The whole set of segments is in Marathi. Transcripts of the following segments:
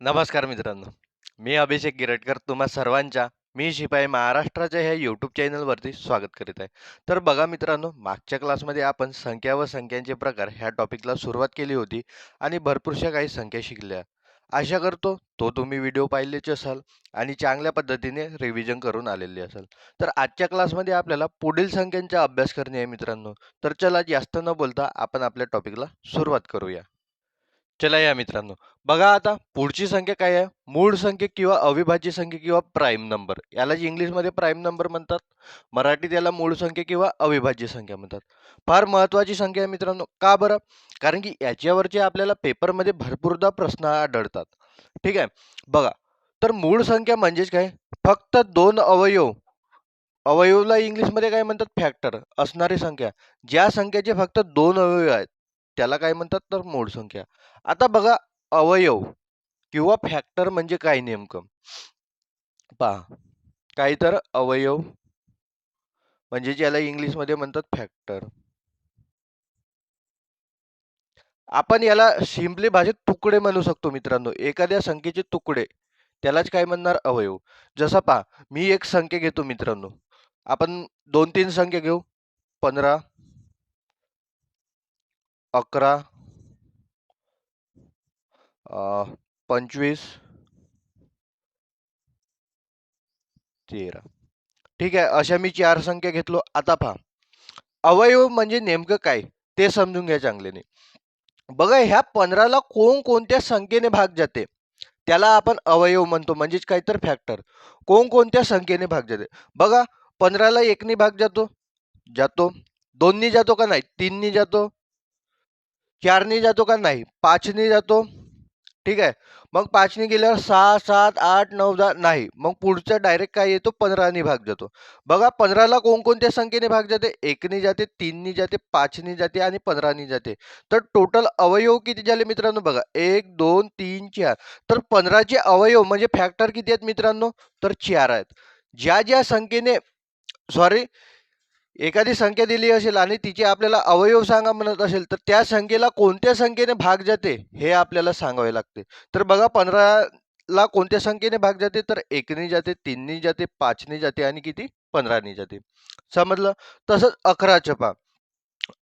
नमस्कार मित्रांनो. मी अभिषेक गिरटकर तुम्हा सर्वांच्या मी शिपाई महाराष्ट्राच्या ह्या यूट्यूब चॅनलवरती स्वागत करीत आहे. तर बघा मित्रांनो, मागच्या क्लासमध्ये आपण संख्या व संख्यांचे प्रकार ह्या टॉपिकला सुरुवात केली होती आणि भरपूरशा काही संख्या शिकल्या. आशा करतो तो तुम्ही व्हिडिओ पाहिलेच असाल आणि चांगल्या पद्धतीने रिव्हिजन करून आलेले असाल. तर आजच्या क्लासमध्ये आपल्याला पुढील संख्यांचा अभ्यास करणे आहे मित्रांनो. तर चला जास्त न बोलता आपण आपल्या टॉपिकला सुरुवात करूया. चला या मित्रांनो, बघा आता पुढची संख्या काय आहे? मूळ संख्या किंवा अविभाज्य संख्या किंवा प्राईम नंबर, यालाच इंग्लिशमध्ये प्राईम नंबर म्हणतात. मराठीत याला मूळ संख्या किंवा अविभाज्य संख्या म्हणतात. फार महत्वाची संख्या आहे मित्रांनो. का बरं? कारण की याच्यावरचे आपल्याला पेपरमध्ये भरपूरदा प्रश्न आढळतात. ठीक आहे, बघा. तर मूळ संख्या म्हणजेच काय? फक्त दोन अवयव, अवयवला इंग्लिशमध्ये काय म्हणतात? फॅक्टर असणारी संख्या. ज्या संख्येचे फक्त दोन अवयव आहेत त्याला काय म्हणतात? तर मूळ संख्या. आता बघा, अवयव किंवा फॅक्टर म्हणजे काय नेमकं? पहा, काही तर अवयव म्हणजे ज्याला इंग्लिशमध्ये म्हणतात फॅक्टर. आपण याला सिंपली भाषेत तुकडे म्हणू शकतो मित्रांनो. एखाद्या संख्येचे तुकडे त्यालाच काय म्हणणार? अवयव. जसं पहा, मी एक संख्या घेतो मित्रांनो. आपण 2-3 संख्या घेऊ. 15, 11, 25, 13. ठीक आहे, अशा मी 4 संख्या घेतलो. आता पहा, अवयव म्हणजे नेमकं काय ते समजून घ्या चांगल्याने. बघा, ह्या 15ला कोणकोणत्या संख्येने भाग जाते त्याला आपण अवयव म्हणतो, म्हणजेच काय तर फॅक्टर. कोणकोणत्या संख्येने भाग जाते? बघा, 15ला 1 ने भाग जातो, जातो. 2 ने जातो का नाही? 3 ने जातो. 4 ने जातो का नाही? 5 ने जातो. ठीक आहे, मग 5 ने गेल्यावर 6, 7, 8, 9, 10 नाही. मग पुढचा डायरेक्ट काय येतो? 15 ने भाग जातो. बघा, 15ला कोणकोणत्या संख्येने भाग जाते? 1 ने जाते, 3 ने जाते, 5 ने जाते आणि 15 ने जाते. तर टोटल अवयव किती झाले मित्रांनो? बघा, 1, 2, 3, 4. तर 15चे अवयव म्हणजे फॅक्टर किती आहेत मित्रांनो? तर 4 आहेत. ज्या ज्या संख्येने, सॉरी, एखादी संख्या दिली असेल आणि तिचे आपल्याला अवयव सांगा म्हणत असेल, तर त्या संख्येला कोणत्या संख्येने भाग जाते हे आपल्याला सांगावे लागते. तर बघा, 15ला कोणत्या संख्येने भाग जाते? तर 1 ने जाते, 3 ने जाते, 5 ने जाते आणि किती? 15 ने जाते. समजलं? तसंच 11चं पहा.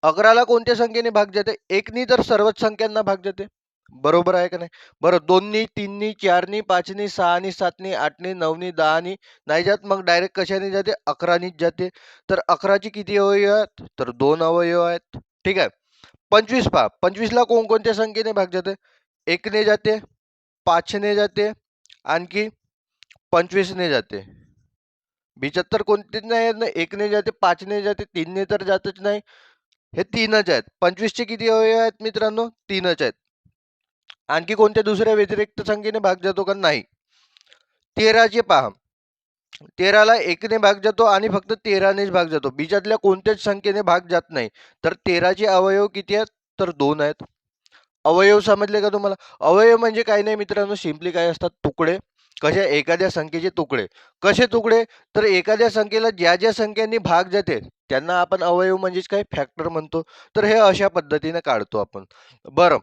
11ला कोणत्या संख्येने भाग जाते? 1 ने तर सर्वच संख्यांना भाग जाते. बरोबर आहे का नाही? बरं, 2 नी, 3 नी, 4 नी, 5 नी, 6 नी, 7 नी, 8 नी, 9 नी, 10 नी नाही जात. मग डायरेक्ट कशाने जाते? 11 नीच जाते. तर 11चे किती अवयव आहेत? तर 2 अवयव आहेत. ठीक आहे. 25 पहा. 25ला कोणकोणत्या संख्येने भाग जाते? 1 ने जाते, 5 ने जाते, आणखी 25 ने जाते. 75 कोणतेच नाही आहेत ना. 1 ने जाते, 5 ने जाते, 3 ने तर जातच नाही. हे 3च आहेत. 25चे किती अवयव आहेत मित्रांनो? 3च आहेत. आणखी कोणत्या दुसऱ्या व्यतिरिक्त संख्येने भाग जातो का? नाही. 13चे पहा. 13ला 1 ने भाग जातो आणि फक्त 13 नेच भाग जातो. बीजातल्या कोणत्याच संख्येने भाग जात नाही. तर 13चे अवयव किती आहेत? तर 2 आहेत. अवयव समजले का तुम्हाला? अवयव म्हणजे काही नाही मित्रांनो, सिंपली काय असतात? तुकडे. कशा? एखाद्या संख्येचे तुकडे. कसे तुकडे? तर एखाद्या संख्येला ज्या ज्या संख्यांनी भाग जाते त्यांना आपण अवयव म्हणजेच काय? फॅक्टर म्हणतो. तर हे अशा पद्धतीने काढतो आपण. बरं,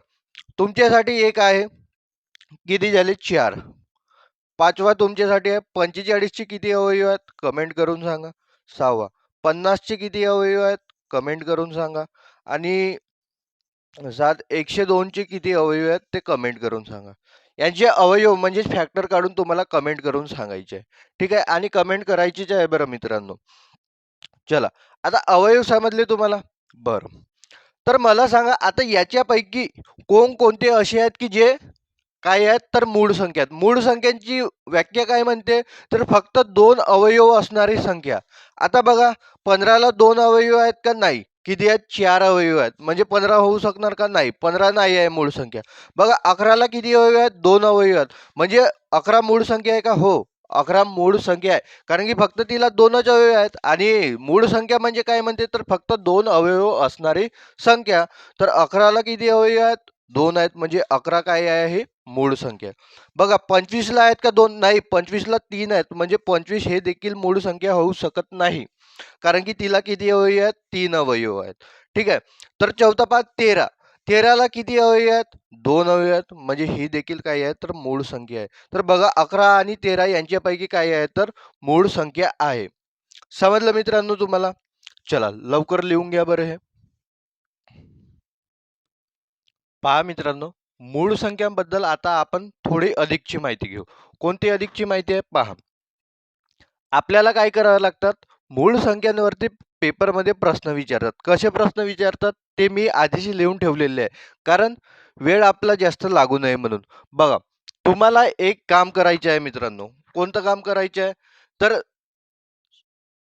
तुमच्यासाठी एक आहे. किती झाले? 4. 5वा तुमच्यासाठी आहे. 45चे किती अवयव आहेत? कमेंट करून सांगा. 6वा. 50चे किती अवयव आहेत? कमेंट करून सांगा. आणि 102चे किती अवयव आहेत? ते कमेंट करून सांगा. यांचे अवयव म्हणजेच फॅक्टर काढून तुम्हाला कमेंट करून सांगायचे आहे. ठीक आहे, आणि कमेंट करायचीच आहे बरं मित्रांनो. चला, आता अवयव समजले तुम्हाला? बरं. तर मला सांगा, आता याच्यापैकी कोणकोणते असे आहेत की जे काय आहेत? तर मूळ संख्या आहेत. मूळ संख्यांची व्याख्या काय म्हणते? तर फक्त 2 अवयव असणारी संख्या. आता बघा, 15ला 2 अवयव आहेत का? नाही. किती आहेत? 4 अवयव आहेत. म्हणजे 15 होऊ शकणार का? नाही. 15 नाही आहे मूळ संख्या. बघा, 11ला किती अवयव आहेत? 2 अवयव आहेत. म्हणजे 11 मूळ संख्या आहे का? हो. 11 मूळ संख्या आहे. कारण की फक्त तिला 2च अवयव आहेत आणि मूळ संख्या म्हणजे काय म्हणते? तर फक्त 2 अवयव असणारी संख्या. तर 11ला किती अवयव आहेत? 2 आहेत. म्हणजे 11 काय आहे? मूळ संख्या. बघा, 25ला आहेत का 2? नाही. 25ला 3 आहेत. म्हणजे 25 हे देखील मूळ संख्या होऊ शकत नाही. कारण की तिला किती अवयव आहेत? 3 अवयव आहेत. ठीक आहे. तर चौथा पाठ 13. 13ला किती अवयव आहेत? 2 अवयव आहेत. म्हणजे ही देखील काय आहे तर मूळ संख्या आहे. तर बघा 11 आणि 13 यांच्यापैकी काय आहे तर मूळ संख्या आहे. समजलं मित्रांनो तुम्हाला? चला लवकर लिहून घ्या बरं हे. पहा मित्रांनो, मूळ संख्यांबद्दल आता आपण थोडी अधिकची माहिती घेऊ. कोणती अधिकची माहिती आहे? पहा. आपल्याला काय करावं लागतात? मूळ संख्यांवरती पेपरमध्ये प्रश्न विचारतात. कसे प्रश्न विचारतात? ते मी आधीच लिहून ठेवलेले आहे. कारण वेळ आपला जास्त लागू नये म्हणून. बघा, तुम्हाला एक काम करायचे आहे मित्रांनो. कोणतं काम करायचं आहे? तर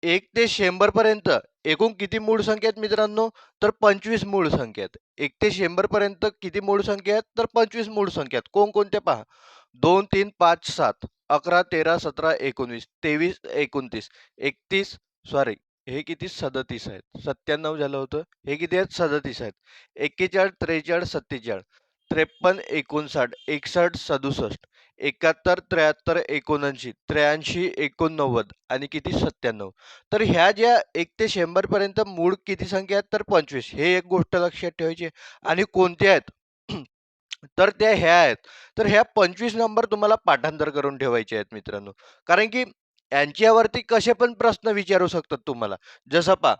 1 ते 100 पर्यंत एकूण किती मूळ संख्या आहेत मित्रांनो? तर 25 मूळ संख्या आहेत. 1 ते 100 पर्यंत किती मूळ संख्या आहेत? तर 25 मूळ संख्या आहेत. कोणकोणत्या पहा? 2, 3, 5, 7, 11, 13, 17, 19, 23, 29, 31 सॉरी हे किती 37 आहेत. 97 झालं होतं. हे किती आहेत? 37 आहेत. 41, 43, 47, 53, 59, 61, 67, 71, 73, 79, 83, 89 आणि किती 97. तर ह्या ज्या 1 ते 100 पर्यंत मूळ किती संख्या आहेत तर 25. हे एक गोष्ट लक्षात ठेवायची आणि कोणत्या आहेत? तर त्या ह्या आहेत. तर ह्या 25 नंबर तुम्हाला पाठांतर करून ठेवायचे आहेत मित्रांनो. कारण की यांच्यावरती कसे पण प्रश्न विचारू शकतात तुम्हाला. जसं पहा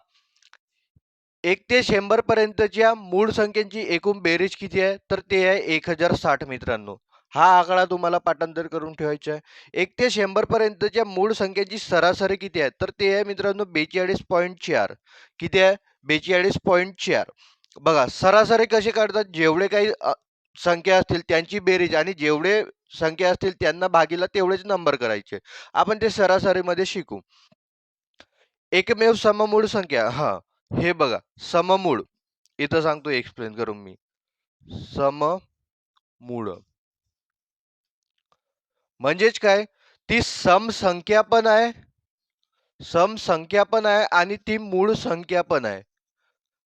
1 ते 100 पर्यंतच्या मूळ संख्यांची एकूण बेरीज किती आहे? तर ते आहे 1060 मित्रांनो. हा आकडा तुम्हाला पाठांतर करून ठेवायचा आहे. 1 ते 100 पर्यंतच्या मूळ संख्यांची सरासरी किती आहे? तर ते आहे मित्रांनो 42.4. किती आहे? 42.4. बघा सरासरी कशी काढतात? जेवढे काही संख्या असतील त्यांची बेरीज आणि जेवढे संख्या असतील त्यांना भागीला तेवढेच नंबर करायचे. आपण ते सरासरीमध्ये शिकू. एकमेव सममूळ संख्या हे बघा सममूळ इथं सांगतो एक्सप्लेन करून मी. सममूळ म्हणजेच काय? ती समसंख्या पण आहे आणि ती मूळ संख्या पण आहे.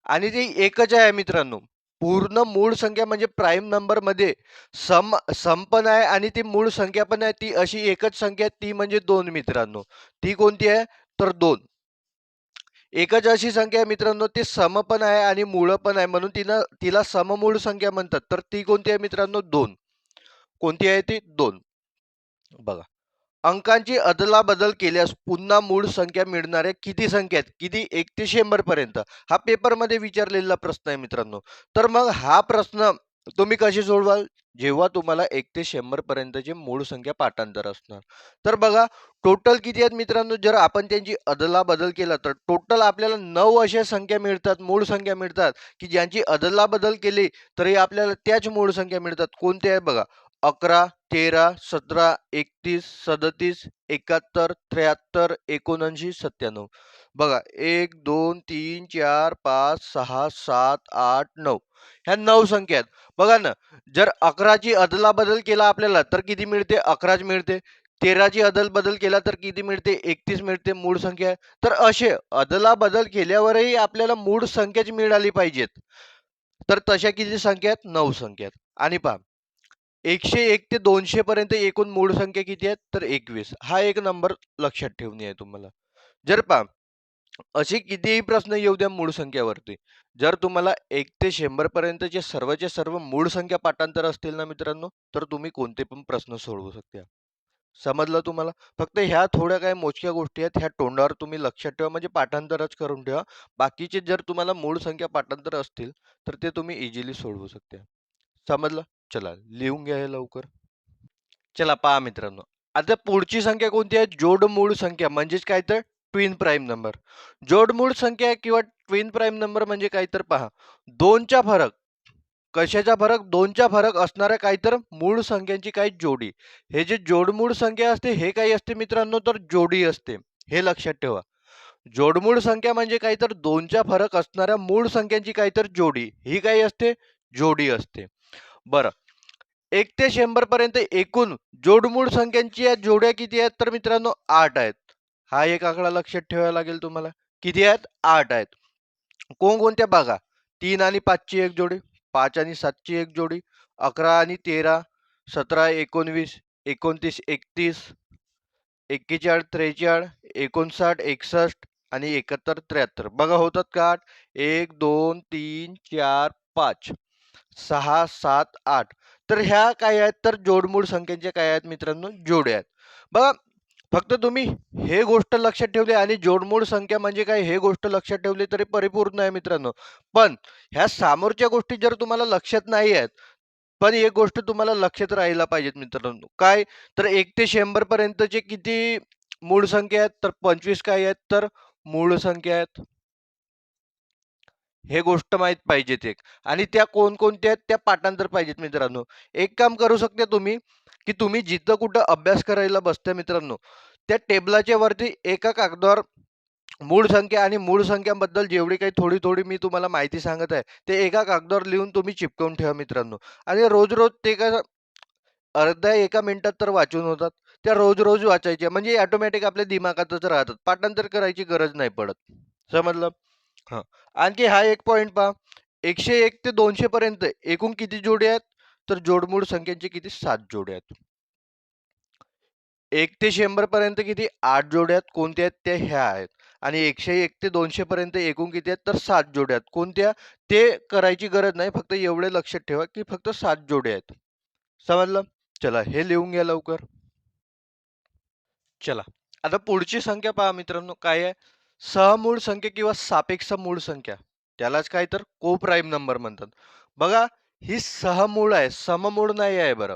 आणि ती एकच आहे मित्रांनो. पूर्ण मूळ संख्या म्हणजे प्राईम नंबर मध्ये सम पण आहे आणि ती मूळ संख्या पण आहे. ती अशी एकच संख्या ती म्हणजे 2 मित्रांनो. ती कोणती आहे? तर 2. एकच अशी संख्या आहे मित्रांनो ती सम पण आहे आणि मूळ पण आहे म्हणून तिला सममूळ संख्या म्हणतात. तर ती कोणती आहे मित्रांनो? 2. कोणती आहे ती? 2. बघा. अंकांची अदलाबदल केल्यास पुन्हा मूळ संख्या मिळणाऱ्या किती संख्या आहेत? किती? 1 ते 100 पर्यंत. हा पेपरमध्ये विचारलेला प्रश्न आहे मित्रांनो. तर मग हा प्रश्न तुम्ही कशी सोडवाल? जेव्हा तुम्हाला 1 ते 100 पर्यंतची मूळ संख्या पाठांतर असणार. तर बघा टोटल किती आहेत मित्रांनो? जर आपण त्यांची अदलाबदल केला तर टोटल आपल्याला 9 अशा संख्या मिळतात, मूळ संख्या मिळतात, की ज्यांची अदलाबदल केली तरी आपल्याला त्याच मूळ संख्या मिळतात. कोणत्या आहे बघा? 11, 13, 17, 31, 37, 71, 73, 79, 97. बघा 1, 2, 3, 4, 5, 6, 7, 8, 9. ह्या 9 संख्या आहेत. बघा ना, जर 11ची अदलाबदल केला आपल्याला तर किती मिळते? 11च मिळते. 13ची अदलबदल केला तर किती मिळते? 31 मिळते. मूळ संख्या आहे. तर असे अदलाबदल केल्यावरही आपल्याला मूळ संख्याच मिळाली पाहिजेत. तर तशा किती संख्या आहेत? 9 संख्या आहेत. आणि पहा 101 ते 200 पर्यंत एकूण मूळ संख्या किती आहेत? तर 21. हा एक नंबर लक्षात ठेवणे आहे तुम्हाला. जर पहा असे कितीही प्रश्न येऊ द्या मूळ संख्यावरती. जर तुम्हाला 1 ते 100 पर्यंतचे सर्वच्या सर्व मूळ संख्या पाठांतर असतील ना मित्रांनो, तर तुम्ही कोणते पण प्रश्न सोडवू शकता. समजलं तुम्हाला? फक्त ह्या थोड्या काही मोजक्या गोष्टी आहेत, ह्या तोंडावर तुम्ही लक्षात ठेवा म्हणजे पाठांतरच करून ठेवा. बाकीचे जर तुम्हाला मूळ संख्या पाठांतर असतील, तर ते तुम्ही इझिली सोडवू शकता. समजलं? चला लिहून घ्या हे लवकर. चला पहा मित्रांनो. आता पुढची संख्या कोणती आहे? जोडमूळ संख्या म्हणजेच काय तर ट्विन प्राईम नंबर. जोडमूळ संख्या किंवा ट्विन प्राईम नंबर म्हणजे काय तर पहा. 2चा फरक. कशाचा फरक? 2चा फरक असणाऱ्या काही तर मूळ संख्यांची काही जोडी. हे जे जोडमूळ संख्या असते हे काही असते मित्रांनो तर जोडी असते. हे लक्षात ठेवा. जोडमूळ संख्या म्हणजे काही तर 2चा फरक असणाऱ्या मूळ संख्यांची काही तर जोडी. ही काही असते? जोडी असते. बरं. 1 ते 100 पर्यंत एकूण जोडमूळ संख्यांची जोड्या किती आहेत? तर मित्रांनो 8 आहेत. हा एक आकडा लक्षात ठेवावा लागेल तुम्हाला. किती आहेत? 8 आहेत. कोणकोणत्या बघा. 3 आणि 5 ची एक जोडी, 5 आणि 7 ची एक जोडी, 11 आणि 13, 17, 19, 29, 31, 41, 43, 59, 61 आणि 71, 73. बघा होतात का 8? 1, 2, 3, 4, 5. 6, 7, 8. तर ह्या काय आहेत तर जोडमूळ संख्यांच्या काय आहेत मित्रांनो जोड्या आहेत. बघा फक्त तुम्ही हे गोष्ट लक्षात ठेवली आणि जोडमूळ संख्या म्हणजे काय हे गोष्ट लक्षात ठेवली तरी परिपूर्ण आहे मित्रांनो. पण ह्या समोरच्या गोष्टी जर तुम्हाला लक्षात नाही आहेत, पण एक गोष्ट तुम्हाला लक्षात राहायला पाहिजेत मित्रांनो. काय तर 1 ते 100 पर्यंतचे किती मूळ संख्या आहेत तर 25 काय आहेत तर मूळ संख्या आहेत. हे गोष्ट माहीत पाहिजेत एक आणि त्या कोणकोणत्या आहेत त्या पाठांतर पाहिजेत मित्रांनो. एक काम करू शकता तुम्ही, की तुम्ही जिथं कुठं अभ्यास करायला बसता मित्रांनो, त्या टेबलाच्या वरती एका कागदावर मूळ संख्या आणि मूळ संख्यांबद्दल जेवढी काही थोडी-थोडी मी तुम्हाला माहिती सांगत आहे, ते एका कागदावर लिहून तुम्ही चिपकवून ठेवा मित्रांनो. आणि रोज-रोज ते कसं अर्ध्या 1 मिनिटात तर वाचून होतात. त्या रोज-रोज वाचायच्या म्हणजे ऑटोमॅटिक आपल्या दिमागातच राहतात. पाठांतर करायची गरज नाही पडत. समजलं? हां. आणखी हा एक पॉइंट पहा. 101 ते 200 पर्यंत एकूण किती जोडी आहेत? तर जोडमूळ संख्यांचे किती? 7 जोड्या आहेत. 1 ते 100 पर्यंत किती? 8 जोड्या आहेत. कोणत्या आहेत? त्या ह्या आहेत. आणि 101 ते 200 पर्यंत एकूण किती आहेत? तर 7 जोड्या आहेत. कोणत्या? ते करायची गरज नाही. फक्त एवढे लक्षात ठेवा, की फक्त 7 जोड्या आहेत. समजलं? चला हे लिहून घ्या लवकर. चला. आता पुढची संख्या पहा मित्रांनो काय आहे? सहमूळ संख्या किंवा सापेक्ष मूळ संख्या. त्यालाच काय तर को-प्राईम नंबर म्हणतात. बघा ही सहमूळ आहे, सममूळ नाही आहे बरं.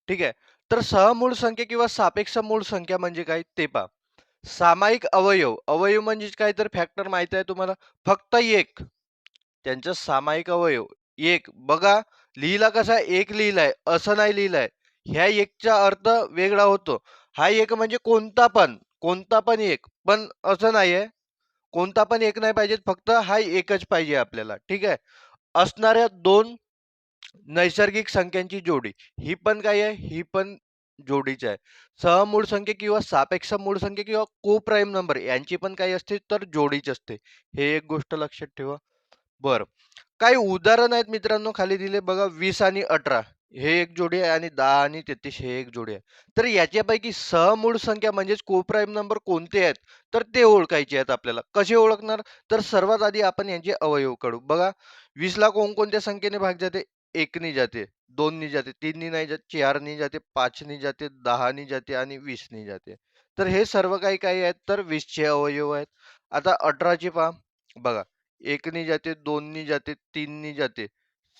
ठीक आहे. तर सहमूळ संख्या किंवा सापेक्ष मूळ संख्या म्हणजे काय ते पहा. सामायिक अवयव, अवयव म्हणजे काय तर फॅक्टर माहिती आहे तुम्हाला? फक्त एक. त्यांचा सामायिक अवयव एक. बघा लिहिला कसा एक लिहिलाय, असं नाही लिहिलंय. ह्या एकचा अर्थ वेगळा होतो. हा एक म्हणजे कोणता पण एक. पण असं नाहीये. कोणता पण एक नाही पाहिजे. फक्त हा एकच पाहिजे आपल्याला. ठीक आहे. असणाऱ्या 2 नैसर्गिक संख्यांची जोडी. ही पण काय आहे? ही पण जोडीच आहे. सहमूळ संख्या किंवा सापेक्ष मूळ संख्या किंवा को-प्राईम नंबर यांची पण काय असते तर जोडीच असते. हे एक गोष्ट लक्षात ठेवा. बरं. काही उदाहरण आहेत मित्रांनो खाली दिले बघा 20 आणि 18 हे एक जोडी आहे आणि 10 आणि 33 हे एक जोडी आहे. तर याच्यापैकी सहमूळ संख्या म्हणजेच को-प्राईम नंबर कोणते आहेत? तर ते ओळखायचे आहेत आपल्याला. कसे ओळखणार? तर सर्वात आधी आपण यांचे अवयव काढू. बघा 20ला कोणकोणत्या संख्येने भाग जाते? 1 नी जाते, 2 नी जाते, 3 नी नाही जात, 4 नी जाते, 5 नी जाते, 10 नी जाते आणि 20 नी जाते. तर हे सर्व काही काय आहेत? तर 20 चे अवयव आहेत. आता 18 चे पहा. बघा 1 नी जाते, 2 नी जाते, 3 नी जाते,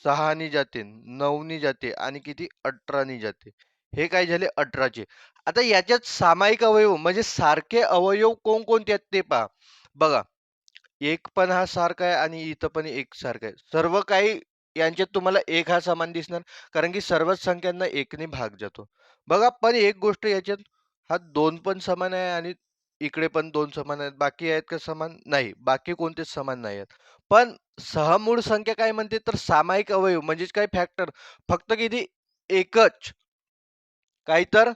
6 नी जाते, 9 नी जाते आणि किती 18 नी जाते. हे काय झाले 18 चे. आता याच्यात सामायिक अवयव म्हणजे सारखे अवयव कोणकोणते आहेत ते पहा. बघा 1 पण हा सारखा आहे आणि इथं पण 1 सारखं आहे. सर्व काही यांच्यात तुम्हाला 1 हा समान दिसणार कारण की सर्वच संख्यांना 1 ने भाग जातो. बघा पण एक गोष्ट याच्यात हा 2 पण समान आहे आणि इकडे पण 2 समान आहेत. बाकी आहेत का समान? नाही. बाकी कोणतेच समान नाही आहेत. पण सहमूळ संख्या काय म्हणते तर सामायिक अवयव म्हणजेच काय फॅक्टर फक्त किती एकच. काय तर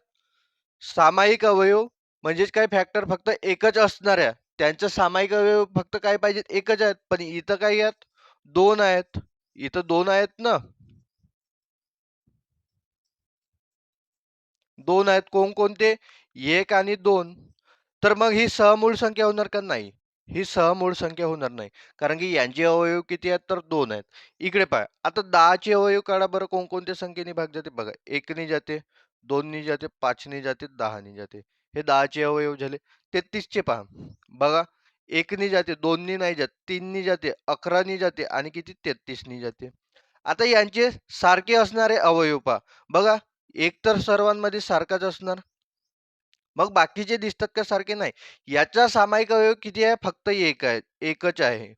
सामायिक अवयव म्हणजेच काय फॅक्टर फक्त एकच असणाऱ्या. त्यांचं सामायिक अवयव फक्त काय पाहिजेत एकच आहेत. पण इथं काय आहेत? 2 आहेत. इथं 2 आहेत ना? 2 आहेत. कोणकोणते? 1 आणि 2. तर मग ही सहमूळ संख्या होणार का? नाही. ही सहमूळ संख्या होणार नाही. कारण की यांचे अवयव किती आहेत? तर 2 आहेत. इकडे पहा. आता 10 चे अवयव काढा बरं कोणकोणत्या संख्येने भाग जाते? बघा 1 नी जाते, 2 नी जाते, 5 नी जाते, 10 नी जाते. हे 10 चे अवयव झाले. 33 चे पहा. बघा 1 नी जाते, 2 नी नाही जात, 3 नी जाते, 11 नी जाते आणि किती 33 नी जाते. आता यांचे सारखे असणारे अवयव पहा. बघा एक तर सर्वांमध्ये सारखाच असणार. मग बाकीचे दिसतात का सारखे? नाही. याचा सामायिक अवयव किती आहे? फक्त एक आहे. एकच आहे.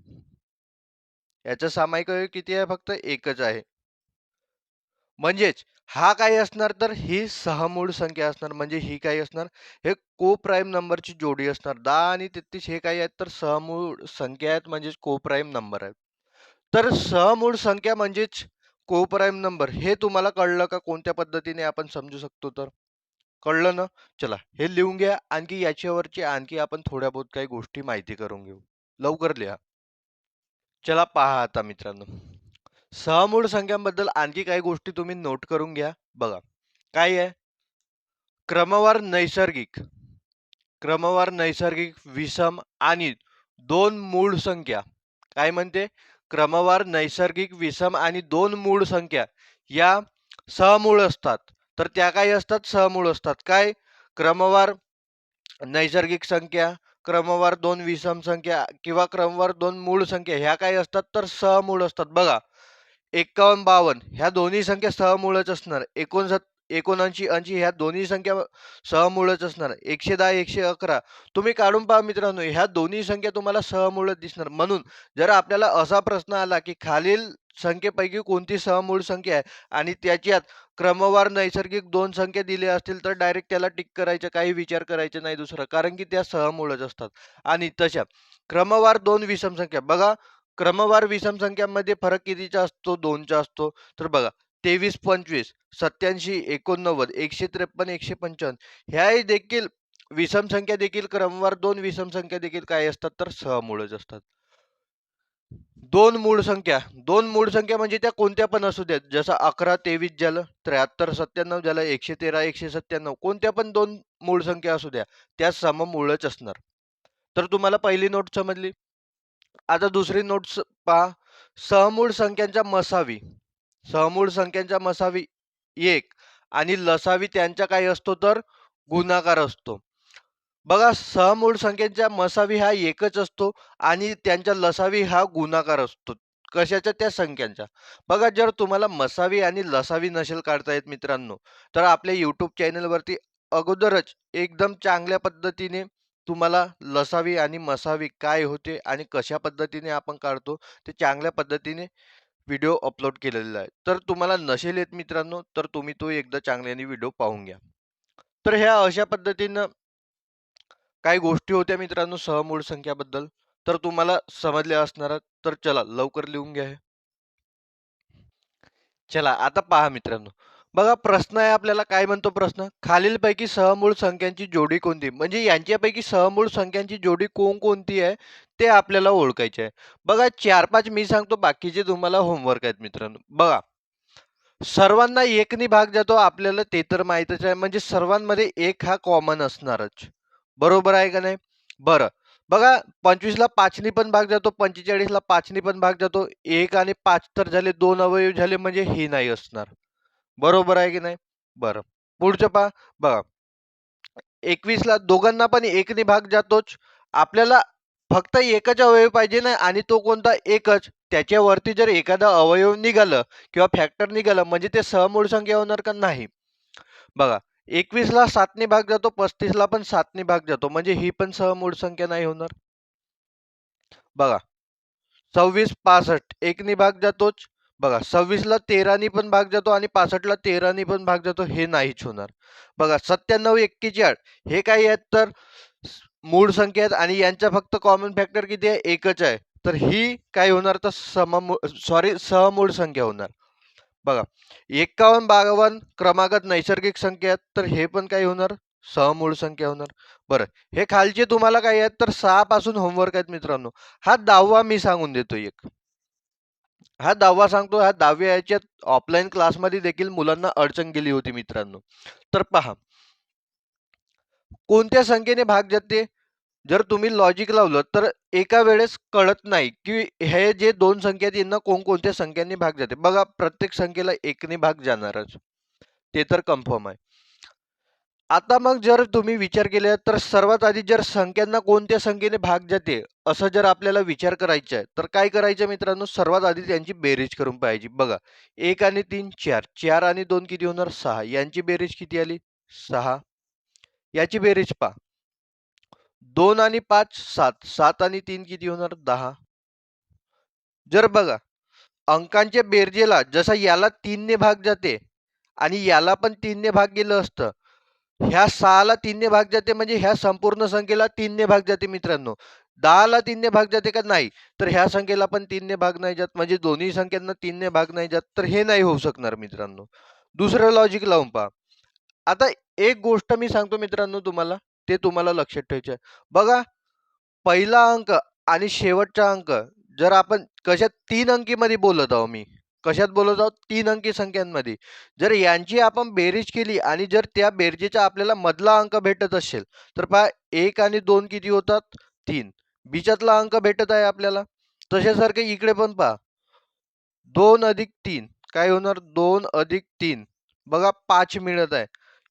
याचा सामायिक अवयव किती आहे? फक्त एकच आहे. म्हणजेच हा काय असणार तर ही सहमूळ संख्या असणार. म्हणजे ही काय असणार? हे को-प्राईम नंबरची जोडी असणार. 10 आणि 33 हे काय आहेत तर सहमूळ संख्या आहेत म्हणजेच को-प्राईम नंबर आहेत. तर सहमूळ संख्या म्हणजेच को-प्राईम नंबर हे तुम्हाला कळलं का कोणत्या पद्धतीने आपण समजू शकतो तर? कळलं ना? चला हे लिहून घ्या. आणखी याच्यावरची आणखी आपण थोड्या बहुत काही गोष्टी माहिती करून घेऊ. लवकर लिहा. चला पहा आता मित्रांनो. सहमूळ संख्यांबद्दल आणखी काही गोष्टी तुम्ही नोट करून घ्या. बघा. काय आहे? क्रमवार नैसर्गिक, क्रमवार नैसर्गिक, विषम आणि 2 मूळ संख्या. काय म्हणते? क्रमवार, नैसर्गिक, विषम आणि दोन मूळ संख्या या सहमूळ असतात. तर त्या काय असतात? सहमूळ असतात. काय? क्रमवार नैसर्गिक संख्या, क्रमवार दोन विषम संख्या किंवा क्रमवार दोन मूळ संख्या ह्या काय असतात? तर सहमूळ असतात. बघा 51, 52 ह्या दोन्ही संख्या सहमूळच असणार. 79, 80 ह्या दोन्ही संख्या सहमूळच असणार. 110, 111 तुम्ही काढून पहा मित्रांनो, ह्या दोन्ही संख्या तुम्हाला सहमूळच दिसणार. म्हणून जर आपल्याला असा प्रश्न आला की खालील संख्येपैकी कोणती सहमूळ संख्या आहे आणि त्याच्यात क्रमवार नैसर्गिक दोन संख्या दिल्या असतील तर डायरेक्ट त्याला टिक करायचं, काही विचार करायचा नाही दुसरा, कारण की त्या सहमूळच असतात. आणि तशा क्रमवार दोन विषम संख्या बघा, क्रमवार विषम संख्यांमध्ये फरक कितीचा असतो? 2चा असतो. तर बघा 23, 25, 87, 89, 153, 155 ह्याही देखील विषम संख्या देखील क्रमवार दोन विषम संख्या देखील काय असतात? तर सहमूळच असतात. दोन मूळ संख्या म्हणजे त्या कोणत्या पण असू द्यात, जसं 11, 23 झालं, 73, 97 झालं, 113, 197 कोणत्या पण दोन मूळ संख्या असू द्या, त्या सममूळच असणार. तर तुम्हाला पहिली नोट समजली. आता दुसरी नोट पहा. सहमूळ संख्यांच्या मसावी, सहमूळ संख्यांच्या मसावी 1 आणि लसावी त्यांचा काय असतो? तर गुणाकार असतो. बघा सहमूळ संख्यांच्या मसावी हा एकच असतो आणि त्यांच्या लसावी हा गुणाकार असतो. कशाच्या? त्या संख्यांचा. बघा जर तुम्हाला मसावी आणि लसावी नसेल काढता येत मित्रांनो, तर आपल्या YouTube चॅनलवरती अगोदरच एकदम चांगल्या पद्धतीने तुम्हाला लसावी आणि मसावी काय होते आणि कशा पद्धतीने आपण काढतो ते चांगल्या पद्धतीने व्हिडिओ अपलोड केलेला आहे. तर तुम्हाला नसेल येत मित्रांनो, तर तुम्ही तो एकदा चांगल्याने व्हिडिओ पाहून घ्या. तर ह्या अशा पद्धतीनं काही गोष्टी होत्या मित्रांनो सहमूळ संख्याबद्दल. तर तुम्हाला समजल्या असणार. तर चला लवकर लिहून घ्या हे. चला आता पहा मित्रांनो. बघा प्रश्न आहे आपल्याला काय म्हणतो प्रश्न? खालीलपैकी सहमूळ संख्यांची जोडी कोणती? म्हणजे यांच्यापैकी सहमूळ संख्यांची जोडी कोणकोणती आहे ते आपल्याला ओळखायचे आहे. बघा 4-5 मी सांगतो, बाकीचे तुम्हाला होमवर्क आहेत मित्रांनो. बघा सर्वांना 1 नी भाग जातो आपल्याला ते तर माहीतच आहे. म्हणजे सर्वांमध्ये 1 हा कॉमन असणारच. बरोबर आहे का नाही? बरं. बघा 25 ला 5 नी पण भाग जातो, 45 ला 5 नी पण भाग जातो. 1 आणि 5 तर झाले, 2 अवयव झाले म्हणजे हे नाही असणार. बरोबर आहे की नाही? बरं. पुढचं पहा. बघा 21 ला दोघांना पण 1 नी भाग जातोच. आपल्याला फक्त एकच अवयव पाहिजे ना आणि तो कोणता? एकच. त्याच्यावरती जर एखादा अवयव निघालं किंवा फॅक्टर निघालं म्हणजे ते सहमूळ संख्या होणार का? नाही. बघा 21 ला 7 ने भाग जातो, 35 ला पण 7 ने भाग जातो म्हणजे ही पण सहमूळ संख्या नाही होणार. बघा 26, 65 1 नी भाग जातोच. बघा 26 ला 13 नी पण भाग जातो आणि 65 ला 13 नी पण भाग जातो, हे नाहीच होणार. बघा 97, 41 हे काय आहेत? तर मूळ संख्या आहेत आणि यांचा फक्त कॉमन फॅक्टर किती आहे? एकच आहे. तर ही काय होणार? तर सहमूळ संख्या होणार. बघा 51, 52 क्रमागत नैसर्गिक संख्या आहेत, तर हे पण काय होणार? सहमूळ संख्या होणार. बरं हे खालचे तुम्हाला काय आहेत? तर 6 पासून होमवर्क आहेत मित्रांनो. हा 10वा मी सांगून देतो एक. हा 10वा सांगतो. हा 10व्या याच्यात ऑफलाईन क्लासमध्ये देखील मुलांना अडचण गेली होती मित्रांनो. तर पहा कोणत्या संख्येने भाग जाते? जर तुम्ही लॉजिक लावलं तर एका वेळेस कळत नाही की हे जे दोन संख्या आहेत यांना कोणकोणत्या संख्यांनी भाग जाते. बघा प्रत्येक संख्येला 1 ने भाग जाणारच. ते तर कन्फर्म आहे. आता मग जर तुम्ही विचार केला तर सर्वात आधी जर संख्यांना कोणत्या संख्येने भाग जाते असं जर आपल्याला विचार करायचा आहे तर काय करायचं मित्रांनो? सर्वात आधी त्यांची बेरीज करून पाहायची. बघा 1 आणि 3 4, 4 आणि 2 किती होणार? 6. यांची बेरीज किती आली? 6. याची बेरीज पहा. 2 आणि 5 7, 7 आणि 3 किती होणार? 10. जर बघा अंकांच्या बेरजेला जसा याला 3 ने भाग जाते आणि याला पण 3 ने भाग गेलं असतं. ह्या 6 ला 3 ने भाग जाते म्हणजे ह्या संपूर्ण संख्येला 3 ने भाग जाते मित्रांनो. 10 ला 3 ने भाग जाते का? नाही. तर ह्या संख्येला पण 3 ने भाग नाही जात म्हणजे दोन्ही संख्यांना 3 ने भाग नाही जात. तर हे नाही होऊ शकणार मित्रांनो. दुसरं लॉजिक लावून पहा. आता एक गोष्ट मी सांगतो मित्रांनो तुम्हाला, ते तुम्हाला लक्षात ठेवायचं आहे. बघा पहिला अंक आणि शेवटचा अंक जर आपण कशात 3 अंकीमध्ये बोलत आहोत मी. कशात बोलत आहोत? 3 अंकी संख्यांमध्ये. जर यांची आपण बेरीज केली आणि जर त्या बेरजेचा आपल्याला मधला अंक भेटत असेल, तर पहा 1 आणि 2 किती होतात? 3. बिचातला अंक भेटत आहे आपल्याला. तशासारखं इकडे पण पहा, 2 अधिक 3 काय होणार? 2 अधिक 3 बघा 5 मिळत आहे.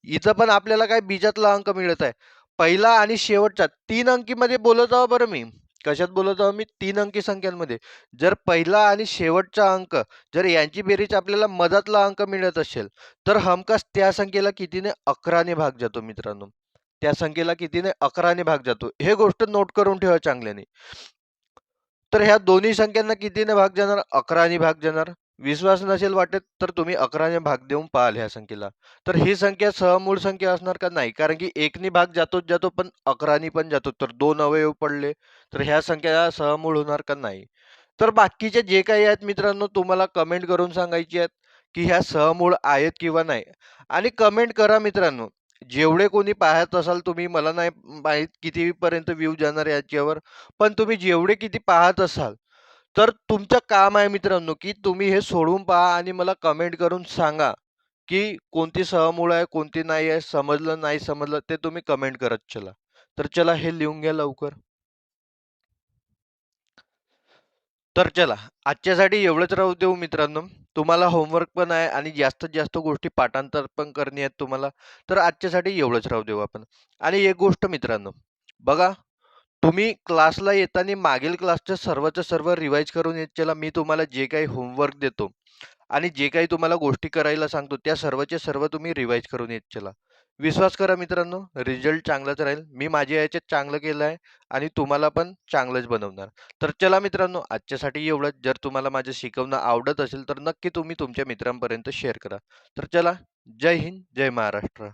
इथं पण आपल्याला काय बीजातला अंक मिळत आहे. पहिला आणि शेवटचा 3 अंकीमध्ये बोलत आहो बरं मी. कशात बोलत आहो मी? 3 अंकी संख्यांमध्ये. जर पहिला आणि शेवटचा अंक जर यांची बेरीज आपल्याला मधातला अंक मिळत असेल, तर हमखास त्या संख्येला कितीने? 11 ने भाग जातो मित्रांनो. त्या संख्येला कितीने? 11 ने भाग जातो. हे गोष्ट नोट करून ठेवा चांगल्याने. तर ह्या दोन्ही संख्यांना कितीने भाग जाणार? 11 ने भाग जाणार. विश्वास नसेल वाटत तर तुम्ही 11 ने भाग देऊन पाहाल ह्या संख्येला. तर ही संख्या सहमूळ संख्या असणार का? नाही. कारण की 1 ने भाग जातोच जातो, पण 11 ने पण जातो. तर 2 अवयव पडले. तर ह्या संख्या सहमूळ होणार का? नाही. तर बाकीचे जे काही आहेत मित्रांनो, तुम्हाला कमेंट करून सांगायचे आहेत, की ह्या सहमूळ आहेत किंवा नाही. आणि कमेंट करा मित्रांनो. जेवढे कोणी पाहत असाल तुम्ही, मला नाही माहीत कितीपर्यंत व्ह्यू जाणार याच्यावर, पण तुम्ही जेवढे किती पाहत असाल, तर तुमचं काम आहे मित्रांनो, की तुम्ही हे सोडवून पहा आणि मला कमेंट करून सांगा, की कोणती सहमूळ आहे, कोणती नाही आहे, समजलं नाही समजलं ते तुम्ही कमेंट करत चला. तर चला हे लिहून घ्या लवकर. तर चला, आजच्यासाठी एवढंच राहू देऊ मित्रांनो. तुम्हाला होमवर्क पण आहे आणि जास्तीत जास्त गोष्टी पाठांतर पण करणे आहेत तुम्हाला. तर आजच्यासाठी एवढंच राहू देऊ आपण. आणि एक गोष्ट मित्रांनो, बघा तुम्ही क्लासला येताना मागील क्लासचं सर्वचं सर्व रिवाईज करून येत चला. मी तुम्हाला जे काही होमवर्क देतो आणि जे काही तुम्हाला गोष्टी करायला सांगतो, त्या सर्वचे सर्व तुम्ही रिवाईज करून येत चला. विश्वास करा मित्रांनो, रिझल्ट चांगलाच राहील. मी माझ्या याच्यात चांगलं केलं आहे आणि तुम्हाला पण चांगलंच बनवणार. तर चला मित्रांनो, आजच्यासाठी एवढंच. जर तुम्हाला माझं शिकवणं आवडत असेल, तर नक्की तुम्ही तुमच्या मित्रांपर्यंत शेअर करा. तर चला, जय हिंद, जय महाराष्ट्र.